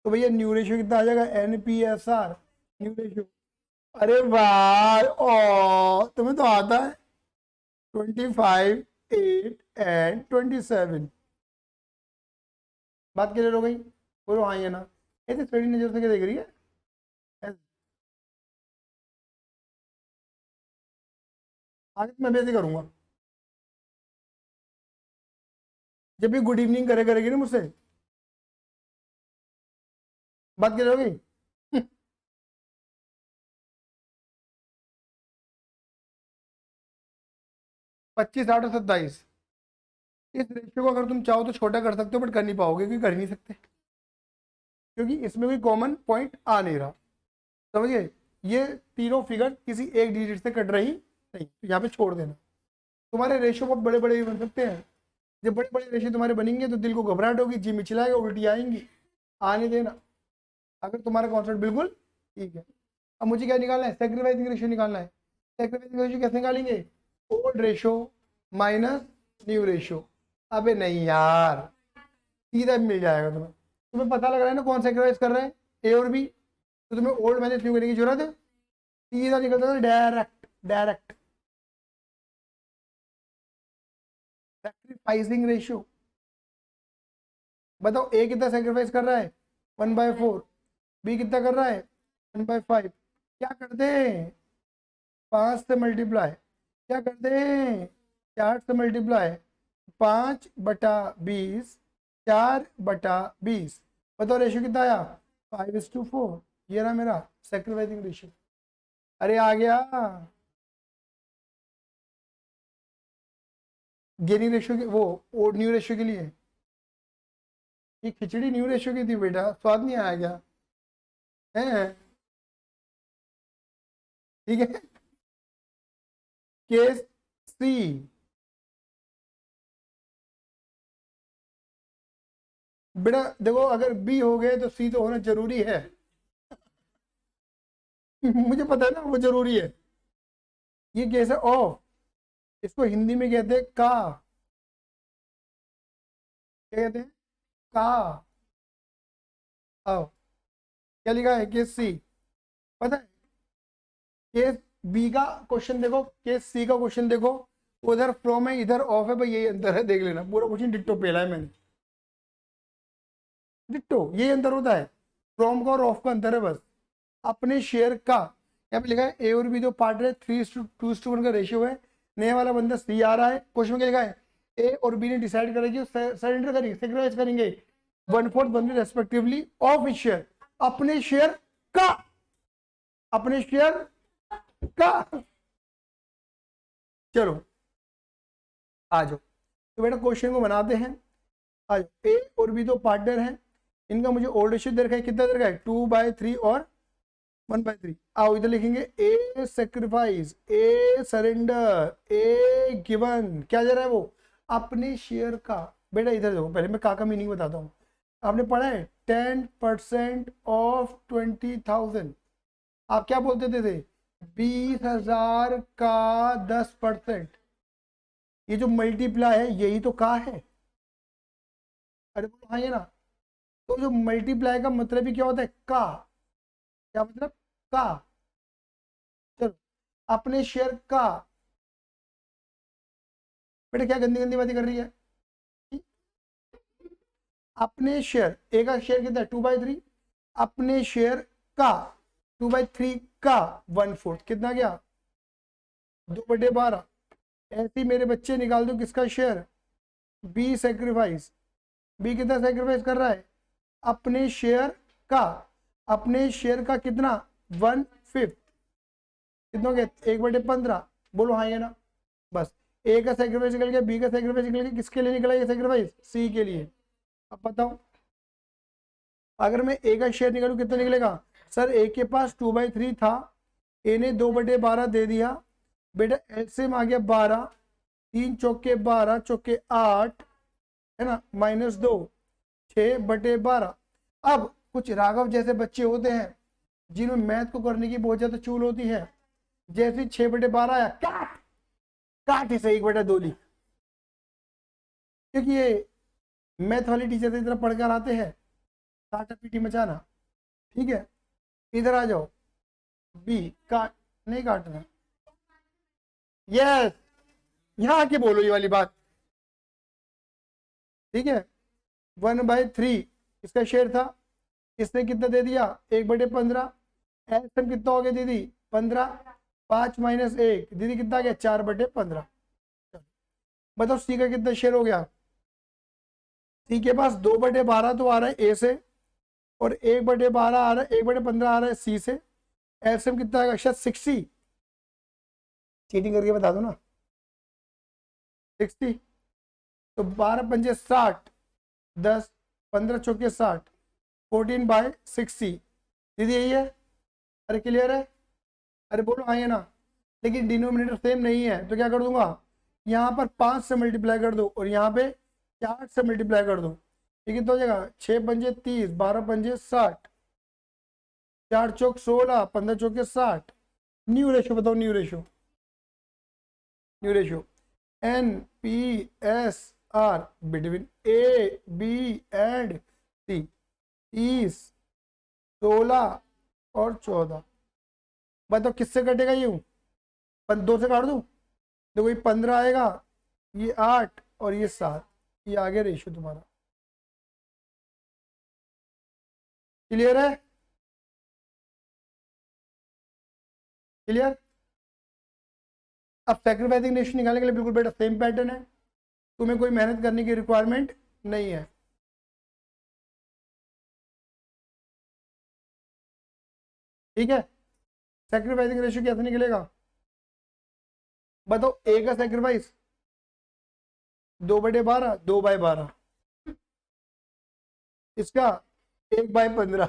तो भैया न्यू रेशियो कितना आ जाएगा NPSR न्यू रेशियो। अरे वाह ओ तुम्हें तो आता है 25, 8 एंड 27। बात क्लियर हो गई? बोलो हाँ या ना। ऐसे स्टडी नजर से क्या देख रही है? आगे तो मैं भी ऐसे करूंगा, जब भी गुड इवनिंग करेगी ना मुझसे। बात क्लियर हो गई? 25, 8 और 27, इस रेशियो को अगर तुम चाहो तो छोटा कर सकते हो, बट कर नहीं पाओगे क्योंकि कर ही नहीं सकते, क्योंकि इसमें कोई कॉमन पॉइंट आ नहीं रहा। समझिए, ये तीनों फिगर किसी एक डिजिट से कट रही नहीं, तो यहाँ पे छोड़ देना। तुम्हारे रेशियो बहुत बड़े बड़े भी बन सकते हैं, जब बड़े बड़े रेशियो तुम्हारे बनेंगे तो दिल को घबराहट होगी, जी मिचलाएगा, उल्टी आएंगी, आने देना। अगर तुम्हारा कॉन्सेप्ट बिल्कुल ठीक है। अब मुझे क्या निकालना है, सेक्रीफाइसिंग रेशियो निकालना है। सेक्रीफाइसिंग रेशियो कैसे निकालेंगे, old ratio minus new ratio. अबे नहीं यार, सीधा मिल जाएगा तुम्हें। तुम्हें पता लग रहा है ना कौन सेक्रीफाइस कर रहे हैं, ए और बी, तो तुम्हें ओल्ड माइनस न्यू करने की जरूरत है, सीधा निकलता था डायरेक्ट डायरेक्ट। सेक्रीफाइसिंग रेशियो बताओ, ए कितना सेक्रीफाइस कर रहा है 1/4, बी कितना कर रहा है 1/5। क्या करते हैं 5 से मल्टीप्लाई, क्या करते हैं 4 से मल्टीप्लाई, 5/20, 4/20। बताओ रेशियो कितना आया 5:4। ये रहा मेरा सेक्रीफाइसिंग रेशियो। अरे आ गया गेनिंग रेशियो के वो न्यू रेशियो के लिए। ये खिचड़ी न्यू रेशियो की थी बेटा, स्वाद नहीं आया क्या है? ठीक है, केस सी, बेटा देखो अगर बी हो गए तो सी तो होना जरूरी है। मुझे पता है ना वो जरूरी है। ये केस है ऑफ, इसको हिंदी में कहते हैं का, क्या कहते हैं का। आओ क्या लिखा है केस सी, पता है? केस बी का क्वेश्चन देखो, केस सी का क्वेश्चन देखो, उधर फ्रॉम है इधर ऑफ है, भाई यही अंतर है, देख लेना पूरा क्वेश्चन डिट्टो पेला है मैंने, डिट्टो यही अंतर होता है, फ्रॉम का और ऑफ का अंतर है बस। अपने शेयर का, यहाँ पे लिखा है ए और बी जो पार्टनर है 3:2 का रेशियो है, नया वाला बंदा सी आ रहा है, क्वेश्चन में क्या लिखा है ए और बी ने डिसाइड करा कि सरेंडर करेंगे, सेक्रीफाइस करेंगे 1/4 1/3 रेस्पेक्टिवली ऑफ शेयर, अपने शेयर का, अपने शेयर का। चलो आ जाओ, तो बेटा क्वेश्चन को बनाते हैं। आ जाओ, ए और बी दो पार्टनर हैं, इनका मुझे ओल्ड रेशियो दे रखा है, कितना दे रखा है 2/3 और 1/3। आओ इधर लिखेंगे a sacrifice, A surrender, A given, क्या दे रहा है वो अपने शेयर का। बेटा इधर देखो, पहले मैं का मीनिंग बताता हूँ। आपने पढ़ा है 10% ऑफ 20,000, आप क्या बोलते थे 20,000 का 10%, ये जो मल्टीप्लाई है यही तो का है। अरे बोलो हाँ ये ना, तो जो मल्टीप्लाई का मतलब ही क्या होता है का, क्या मतलब का। चलो अपने शेयर का, बेटा क्या गंदी गंदी बातें कर रही है। अपने शेयर, ए का शेयर कितना है 2/3, अपने शेयर का 2/3 का 1/4 कितना गया 2/12। ऐसे ही मेरे बच्चे निकाल दो किसका शेयर, बी सेक्रीफाइस, बी कितना सेक्रीफाइस कर रहा है अपने शेयर का, अपने शेयर का कितना 1/5 कितना हो गया 1/15। बोलो हाँ या ना। बस ए का सेक्रीफाइस निकल गया, बी का सेक्रीफाइस निकल गया, किसके लिए निकला ये सेक्रीफाइस, सी के लिए। अब बताओ अगर मैं ए का शेयर निकालू कितना निकलेगा, सर ए के पास 2/3 था, ए ने 2/12 दे दिया, बेटा एलसीएम आ गया 12, 3 चौके 12 चौके 8 है ना, -2 6/12। अब कुछ राघव जैसे बच्चे होते हैं जिन्होंने मैथ को करने की बहुत ज्यादा चूल होती है, जैसे 6/12 आया काट काट इसे 1/2 लिख, क्योंकि ये मैथ वाली टीचर इतना पढ़कर आते हैं काटा पीटी मचाना। ठीक है इधर आ जाओ, बी काट नहीं काटना, यस यहाँ आके बोलो ये वाली बात। ठीक है 1/3 इसका शेयर था, इसने कितना दे दिया 1/15, एलसीएम कितना हो गया दीदी 15, 5 - 1 दीदी कितना गया 4/15। बताओ सी का कितना शेयर हो गया, सी के पास 2/12 तो आ रहा है ए से, और 1/12 आ रहा है 1/15 आ रहा है सी से, एलसीएम कितना आएगा शायद 60, चीटिंग करके बता दो ना 60, तो 12 पंजे 60, 10 15 चौके 60, 14/60 दीदी यही है। अरे क्लियर है, अरे बोलो हाँ या ना। लेकिन डिनोमिनेटर सेम नहीं है तो क्या कर दूंगा, यहाँ पर 5 से मल्टीप्लाई कर दो और यहाँ पे 4 से मल्टीप्लाई कर दो, ये कितना हो जाएगा 6 पंजे 30, 12 पंजे 60, 4 चौक 16, 15 चौके 60। न्यू रेशो बताओ, new ratio, new ratio NPSR between A B and C 30, 16 और 14। बताओ किससे कटेगा ये, 2 से काट दूं, देखो ये 15 आएगा, ये 8 और ये 7, ये आ गया रेशियो तुम्हारा। क्लियर है, क्लियर। अब सैक्रिफाइसिंग रेशियो निकालने के लिए बिल्कुल बेटा सेम पैटर्न है, तुम्हें कोई मेहनत करने की रिक्वायरमेंट नहीं है। ठीक है सैक्रिफाइसिंग रेशियो कैसे निकलेगा, बताओ ए का सैक्रिफाइस 2/12, 2/12, इसका 1/15।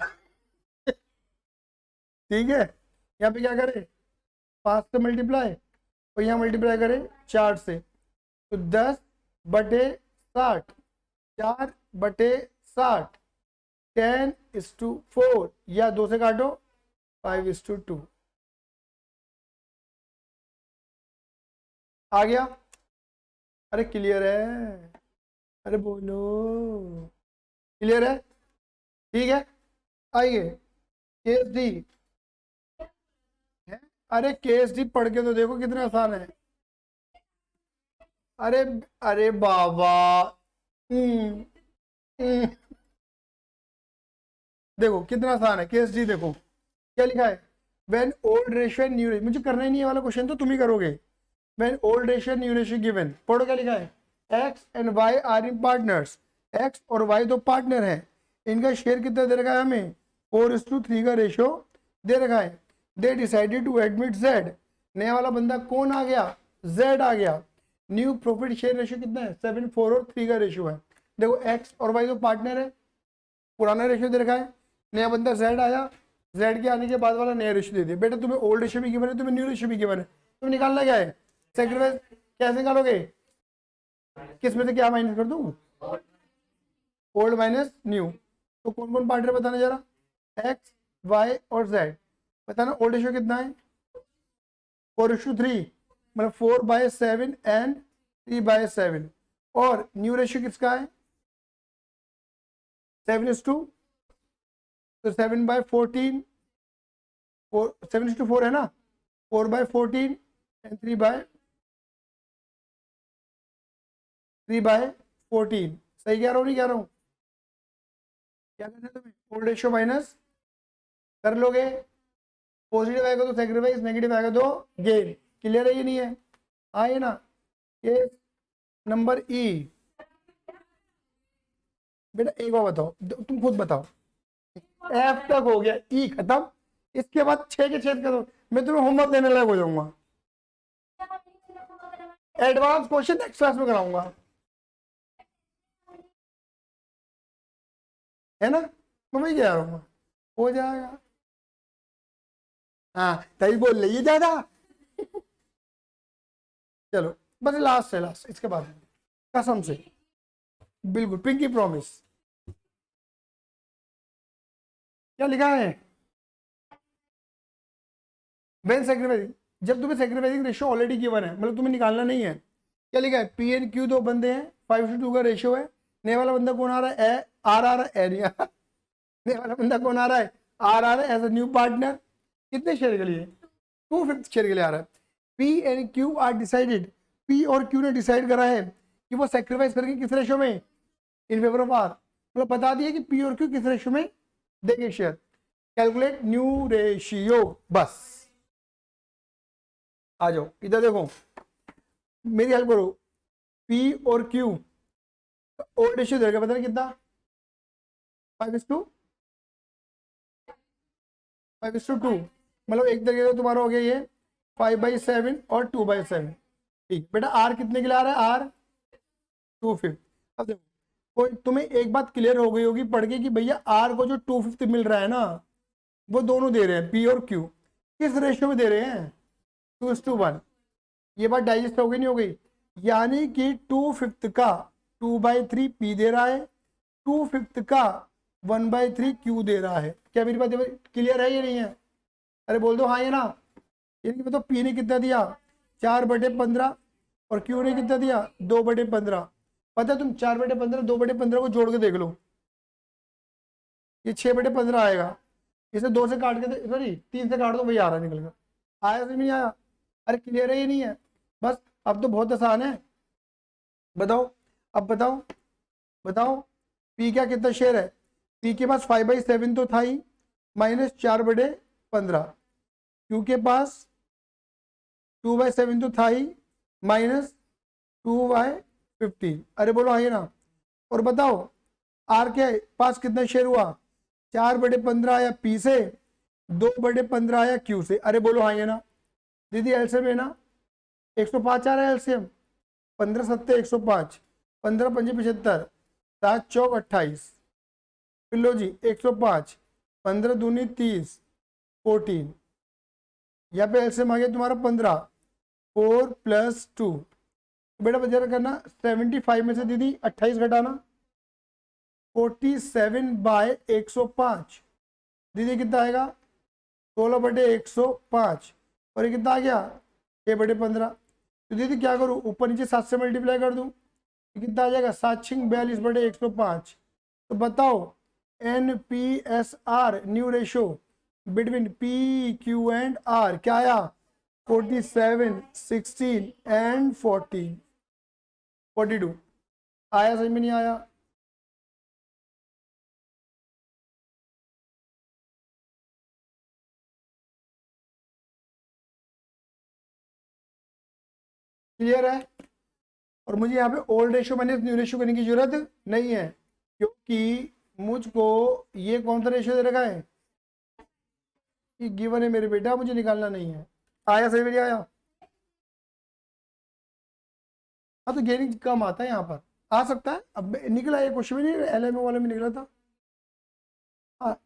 ठीक है यहाँ पे क्या करें 5 से मल्टीप्लाई और यहाँ मल्टीप्लाई करें 4 से, तो 10/60, 4/60, 10:4 या 2 से काटो 5:2 आ गया। अरे क्लियर है, अरे बोलो क्लियर है। ठीक है आइए केस डी है, अरे केस डी पढ़ के तो देखो कितना आसान है। अरे अरे बाबा देखो कितना आसान है केस डी, देखो क्या लिखा है when old ratio and new ratio, मुझे करना ही नहीं है वाला क्वेश्चन तो तुम ही करोगे। When old ratio and new ratio given, पढ़ो क्या लिखा है X and Y are in partners, X और वाई दो पार्टनर हैं, इनका शेयर कितना दे रखा है हमें 4:3 का रेशियो दे रखा है। They decided to admit Z, नया वाला बंदा कौन आ गया जेड आ गया। न्यू प्रॉफिट शेयर रेशियो कितना है 7, 4 और 3 का रेशियो है। देखो एक्स और वाई दो पार्टनर है, पुराना रेशियो दे रखा है, नया बंदा जेड आया, जेड के आने के बाद वाला नया रेशियो दे दिया। बेटा तुम्हें ओल्ड रेशियो भी गिवन है, तुम्हें न्यू रेशियो भी गिवन है, तुम्हें निकालना क्या है सेक्रीफाइस कैसे निकालोगे, किस में से क्या माइनस कर दूं ओल्ड माइनस न्यू, तो कौन कौन पार्टनर बताना जरा एक्स वाई और जेड, बताना ओल्ड रेशियो कितना है 4:3 मतलब 4/7 एंड 3/7, और न्यू रेशियो किसका है 7:2, तो 7/14, 7:4 है ना, 4/14 एंड 3/, 3/14। सही कह रहा हूँ नहीं कह रहा हूँ? क्या करना है तुम्हें? ओल्ड रेशियो माइनस कर लोगे, पॉजिटिव आएगा तो सेक्रीफाइस, नेगेटिव आएगा तो गेन। क्लियर है ये नहीं है? आए ना? ये नंबर ई। बेटा एक बार बताओ, तुम खुद बताओ। एफ तक हो गया, ई खत्म। इसके बाद 6 के छेद करो, मैं तुम्हें होमवर्क देने लायक हो जाऊंगा। एडवांस क्वेश्चन नेक्स्ट क्लास में कराऊंगा, है ना? मैं वही कह रहा हूँ, हो जाएगा। हाँ तभी बोल रही है ज्यादा। चलो बस लास्ट है, लास्ट, इसके बाद कसम से बिल्कुल पिंकी प्रॉमिस। क्या लिखा है? व्हेन सैक्रिफाइसिंग, जब तुम्हें सैक्रिफाइसिंग रेशियो ऑलरेडी गिवन है, मतलब तुम्हें निकालना नहीं है। क्या लिखा है? पी एंड क्यू दो बंदे हैं, 5:2 का रेशियो है। नए वाला बंदा कौन आ रहा है? आर आ रहा है, नए वाला बंदा कौन आ रहा है? आर आ रहा है एज अ न्यू पार्टनर। कितने शेयर के लिए? 2/5 शेयर के लिए आ रहा है। P and Q are decided, P और क्यू ने डिसाइड करा है कि वो सेक्रीफाइस करेंगे किस रेशियो में? In favour of R. मतलब बता दिया कि पी और क्यू किस रेशियो में देंगे शेयर। कैलकुलेट न्यू रेशियो, बस। आ जाओ इधर देखो, मेरी हेल्प करो। पी और क्यू ओल्ड रेशियो देगा, पता नहीं कितना? 5:2, 5:2। मतलब एक तरीके से तुम्हारा हो गया ये 5/7 और 2/7। ठीक बेटा, आर कितने के लिए आ रहा है? आर 2/5। अब देखो, कोई तुम्हें एक बात क्लियर हो गई होगी पढ़ के कि भैया आर को जो 2/5 मिल रहा है ना, वो दोनों दे रहे हैं, पी और क्यू। किस रेशियो में दे रहे हैं? 2:1। ये बात डाइजेस्ट हो गई नहीं हो गई? यानी कि 2/5 का 2/3 पी दे रहा है, 2/5 का 1/3 क्यू दे रहा है। क्या मेरी बात क्लियर है या नहीं है? अरे बोल दो हाँ या ना। यानी कि तो पी ने कितना दिया? 4/15 और क्यू ने कितना दिया? 2/15। पता है तुम 4/15 2/15 को जोड़ के देख लो, ये 6/15 आएगा। इसे 2 से काट के, सॉरी 3 से काट दो, वही आ रहा है निकल कर। आया समझ नहीं आया? अरे क्लियर है ये नहीं है? बस अब तो बहुत आसान है। बताओ, अब बताओ, बताओ पी क्या कितना शेयर है? पी के पास 5/7 तो था ही, माइनस 4/15। क्यू के पास 2/7 तो था ही, माइनस 2/15। अरे बोलो हाँ ना? और बताओ आर के पास कितना शेयर हुआ? 4/15 आया पी से, 2/15 आया क्यू से। अरे बोलो हाँ ना? दीदी एलसीएम है ना? 105 आ रहा है एलसीएम। 15 7 105, 15 5 75, 7 चौक 28। फिर लो जी 105, 15 दूनी 30, 14। यहाँ पे एलसीएम आ गया तुम्हारा 15, 4 + 2। बेटा बजा करना 75 में से दीदी 28 घटाना, 47/105। दीदी कितना आएगा? 16/105। और ये कितना आ गया? 6/15। तो दीदी क्या करूँ, ऊपर नीचे 7 से मल्टीप्लाई कर दूँ, कितना आ जाएगा? 7 × 42/105। तो बताओ NPSR new ratio between P Q and R क्या आया? 47, 16 एंड 14, 42। आया समझ में नहीं आया? क्लियर है? और मुझे यहाँ पे old ratio minus new ratio करने की जरूरत नहीं है, क्योंकि मुझको ये कौन सा रेशियो दे रखा है? ये गिवन है मेरे बेटा, मुझे निकालना नहीं है। आया सही में? नहीं आया? हाँ तो गेनिंग कम आता है यहाँ पर, आ सकता है। अब निकला है कुछ भी नहीं, LMO वाले में निकला था। हाँ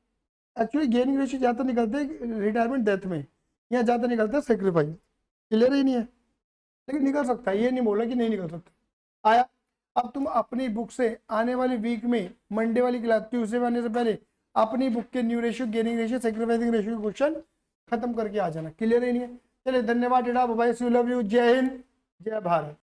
एक्चुअली गेनिंग रेशियो ज़्यादा निकलते हैं रिटायरमेंट डेथ में, यहाँ ज़्यादा निकलता है सेक्रीफाइस। क्लियर ही नहीं है? लेकिन निकल सकता है, ये नहीं बोला कि नहीं निकल सकता। आया? अब तुम अपनी बुक से आने वाली वीक में मंडे वाली क्लास, ट्यूसडे में आने से पहले अपनी बुक के new ratio, gaining ratio, sacrificing ratio के क्वेश्चन खत्म करके आ जाना। क्लियर ही नहीं है? चलिए धन्यवाद, बाय, सी लव यू, जय हिंद, जय भारत।